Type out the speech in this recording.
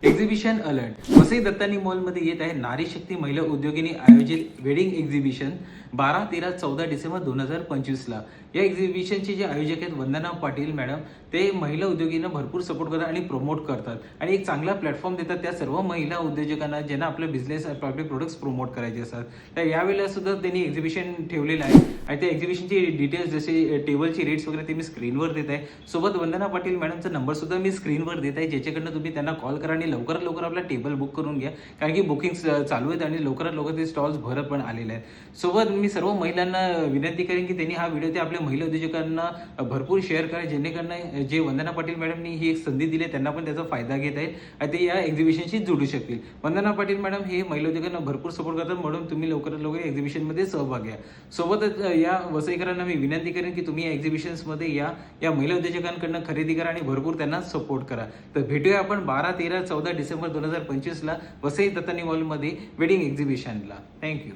Exhibition alert Vasai Dattani मॉलमध्ये येत आहे नारी शक्ती महिला उद्योगिनी आयोजित वेडिंग एक्झिबिशन 12, 13, 14 डिसेंबर 2025ला. या एक्झिबिशनचे जे आयोजक आहेत वंदना पाटील मॅडम, ते महिला उद्योगींना भरपूर सपोर्ट करतात आणि प्रमोट करतात आणि एक चांगला प्लॅटफॉर्म देतात त्या सर्व महिला उद्योजकांना ज्यांना आपले बिझनेस आपले प्रोडक्ट्स प्रमोट करायचे असतात. तर यावेळेला सुद्धा त्यांनी एक्झिबिशन ठेवलेलं आहे आणि त्या एक्झिबिशनची डिटेल्स जसे टेबलची रेट्स वगैरे ते मी स्क्रीनवर देत आहे. सोबत वंदना पाटील मॅडमचा नंबर सुद्धा मी स्क्रीनवर देत आहे, ज्याच्याकडनं तुम्ही त्यांना कॉल करा आणि लवकरात लवकर आपला टेबल बुक करून घ्या, कारण की बुकिंग्स चालू आहेत आणि लवकरात लवकर ते स्टॉल्स भरत पण आलेले आहेत. सोबत मी सर्व महिलांना विनंती करेन की त्यांनी हा व्हिडिओ ते आपल्या महिला उद्योजकांना भरपूर शेअर करा, जेणेकरून जे वंदना पाटील मॅडमनी ही एक संधी दिली त्यांना पण त्याचा फायदा घेत आहेत आणि ते या एक्झिबिशनशी जोडू शकतील. वंदना पाटील मॅडम हे महिला उद्योजकांना भरपूर सपोर्ट करतात, म्हणून तुम्ही लवकरात लवकर एक्झिबिशनमध्ये सहभाग घ्या. सोबतच या वसईकरांना मी विनंती करेन की तुम्ही या एक्झिबिशन्समध्ये या महिला उद्योजकांकडून खरेदी करा आणि भरपूर त्यांना सपोर्ट करा. तर भेटूया आपण 12, 13, 14 डिसेंबर 2025ला वसई दत्तानी मॉलमध्ये वेडिंग एक्झिबिशनला. थँक्यू.